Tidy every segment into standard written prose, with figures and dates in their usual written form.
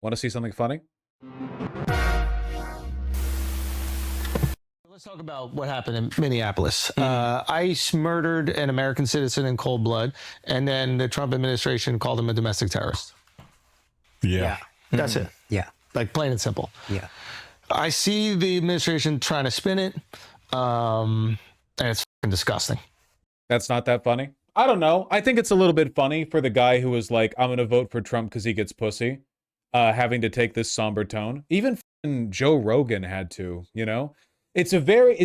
Want to see something funny? Let's talk about what happened in Minneapolis. ICE murdered an American citizen in cold blood, and then the Trump administration called him a domestic terrorist. Yeah. That's it. Yeah. Like, plain and simple. Yeah. I see the administration trying to spin it, and it's fucking disgusting. That's not that funny. I don't know. I think it's a little bit funny for the guy who was like, I'm going to vote for Trump because he gets pussy, having to take this somber tone. Even Joe Rogan had to, you know? It's a very,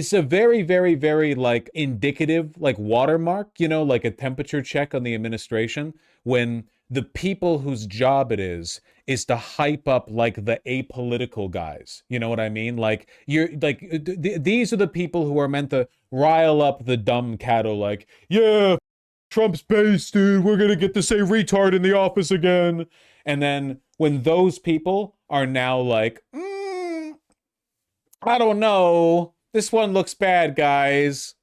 very, very, like, indicative, like, watermark, you know, like a temperature check on the administration when the people whose job it is to hype up, like, the apolitical guys. You know what I mean? Like, these are the people who are meant to rile up the dumb cattle, like, yeah, Trump's based, dude. We're going to get to say retard in the office again. And then when those people are now like, I don't know. This one looks bad, guys.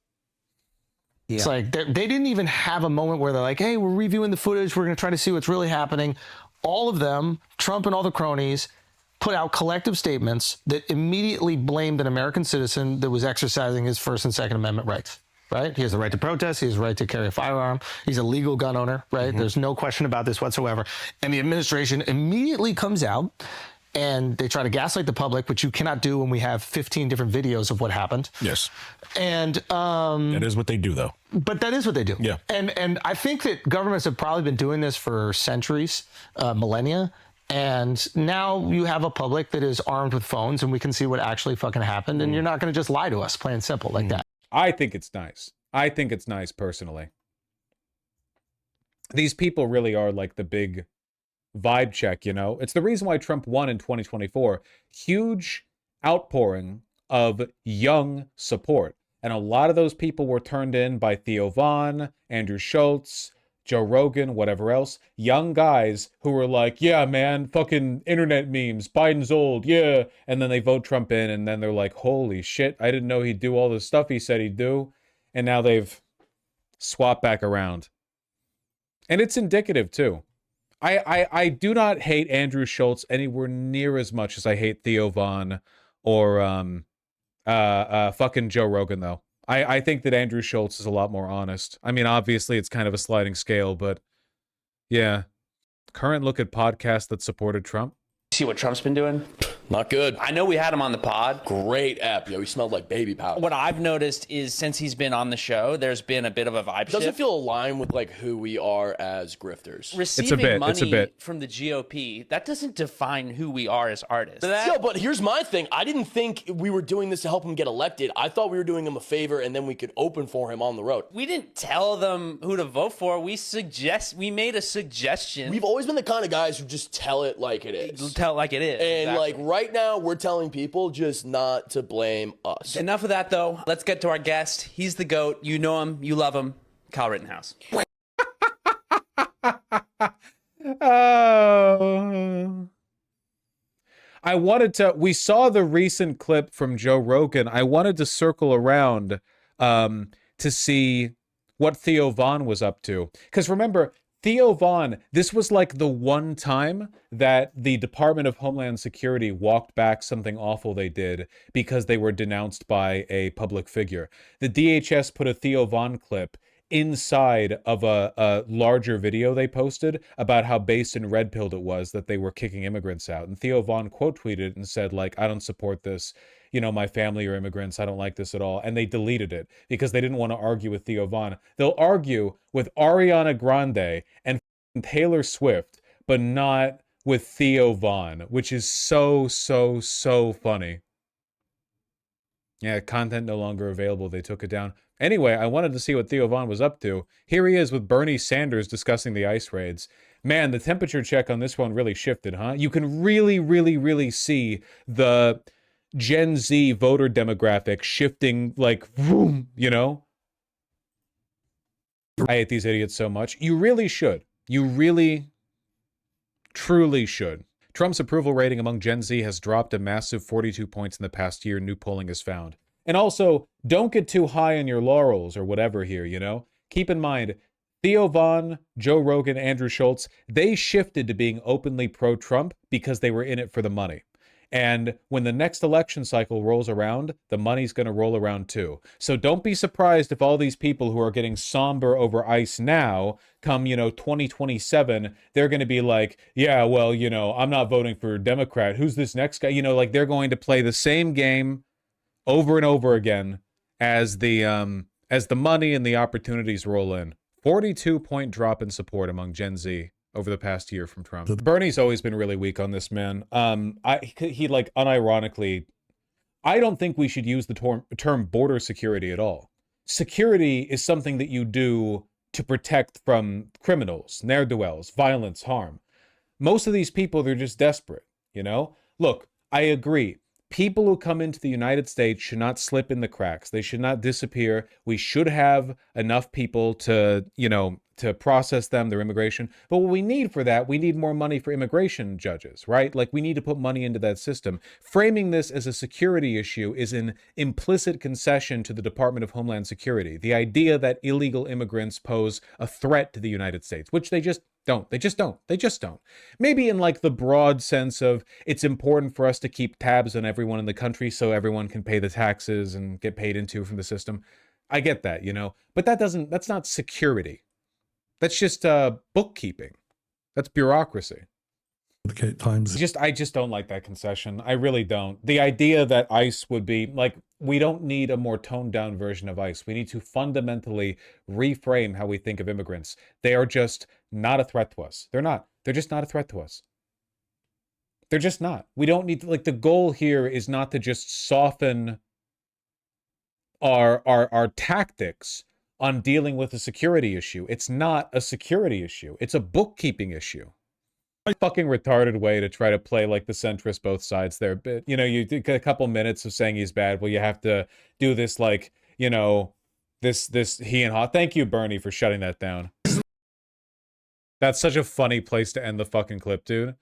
Yeah. It's like they didn't even have a moment where they're like, hey, we're reviewing the footage. We're going to try to see what's really happening. All of them, Trump and all the cronies, put out collective statements that immediately blamed an American citizen that was exercising his First and Second Amendment rights. Right? He has the right to protest. He has the right to carry a firearm. He's a legal gun owner. Right? There's no question about this whatsoever. And the administration immediately comes out and they try to gaslight the public, which you cannot do when we have 15 different videos of what happened. Yes. And that is what they do, though. But that is what they do. Yeah. And I think that governments have probably been doing this for centuries, millennia. And now you have a public that is armed with phones and we can see what actually fucking happened. And you're not going to just lie to us, plain and simple, like that. I think it's nice. I think it's nice, personally. These people really are like the big vibe check, you know? It's the reason why Trump won in 2024. Huge outpouring of young support. And a lot of those people were turned in by Theo Von, Andrew Schultz, Joe Rogan, whatever else. Young guys who were like, yeah, man, fucking internet memes, Biden's old, yeah. And then they vote Trump in, and then they're like, holy shit, I didn't know he'd do all the stuff he said he'd do. And now they've swapped back around. And it's indicative, too. I do not hate Andrew Schultz anywhere near as much as I hate Theo Von or fucking Joe Rogan, though. I think that Andrew Schultz is a lot more honest. I mean, obviously, it's kind of a sliding scale, but yeah. Current look at podcasts that supported Trump. See what Trump's been doing? Not good. I know we had him on the pod. Great app. Yo, he smelled like baby powder. What I've noticed is since he's been on the show, there's been a bit of a vibe shift. Doesn't feel aligned with like who we are as grifters. Receiving money from the GOP, that doesn't define who we are as artists. Yo, but here's my thing. I didn't think we were doing this to help him get elected. I thought we were doing him a favor and then we could open for him on the road. We didn't tell them who to vote for. We made a suggestion. We've always been the kind of guys who just tell it like it is. Tell it like it is. And exactly. like right now, we're telling people just not to blame us. Enough of that, though. Let's get to our guest. He's the GOAT. You know him. You love him. Kyle Rittenhouse. We saw the recent clip from Joe Rogan. I wanted to circle around to see what Theo Von was up to. Because remember, Theo Von, this was like the one time that the Department of Homeland Security walked back something awful they did because they were denounced by a public figure. The DHS put a Theo Von clip inside of a larger video they posted about how based and red-pilled it was that they were kicking immigrants out. And Theo Von quote tweeted and said, like, I don't support this. You know, my family are immigrants. I don't like this at all. And they deleted it because they didn't want to argue with Theo Von. They'll argue with Ariana Grande and Taylor Swift, but not with Theo Von, which is so, so, so funny. Yeah, content no longer available. They took it down. Anyway, I wanted to see what Theo Von was up to. Here he is with Bernie Sanders discussing the ICE raids. Man, the temperature check on this one really shifted, huh? You can really, really, really see the Gen Z voter demographic shifting, like, vroom, you know? I hate these idiots so much. You really should. You really, truly should. Trump's approval rating among Gen Z has dropped a massive 42 points in the past year, new polling has found. And also, don't get too high on your laurels or whatever here, you know? Keep in mind, Theo Von, Joe Rogan, Andrew Schultz, they shifted to being openly pro-Trump because they were in it for the money. And when the next election cycle rolls around, the money's going to roll around too. So don't be surprised if all these people who are getting somber over ICE now come, 2027, they're going to be like, yeah, well, I'm not voting for a Democrat. Who's this next guy? Like they're going to play the same game over and over again as the money and the opportunities roll in. 42-point drop in support among Gen Z over the past year from Trump. Bernie's always been really weak on this, man. He like unironically, I don't think we should use the term border security at all. Security is something that you do to protect from criminals, ne'er-do-wells, violence, harm. Most of these people, they're just desperate, Look, I agree. People who come into the United States should not slip in the cracks. They should not disappear. We should have enough people to, to process them, their immigration. But what we need for that, we need more money for immigration judges, right? Like we need to put money into that system. Framing this as a security issue is an implicit concession to the Department of Homeland Security. The idea that illegal immigrants pose a threat to the United States, which they just don't. They just don't. Maybe in like the broad sense of it's important for us to keep tabs on everyone in the country so everyone can pay the taxes and get paid into from the system. I get that, but that's not security. That's just bookkeeping. That's bureaucracy. I just don't like that concession. I really don't. The idea that ICE would be like, we don't need a more toned down version of ICE. We need to fundamentally reframe how we think of immigrants. They are just not a threat to us. They're not. They're just not a threat to us. They're just not. We don't need to, like, the goal here is not to just soften our tactics on dealing with a security issue. It's not a security issue. It's a bookkeeping issue. Fucking retarded way to try to play like the centrist both sides there. But, you get a couple minutes of saying he's bad. Well, you have to do this like, this he and ha. Thank you, Bernie, for shutting that down. That's such a funny place to end the fucking clip, dude.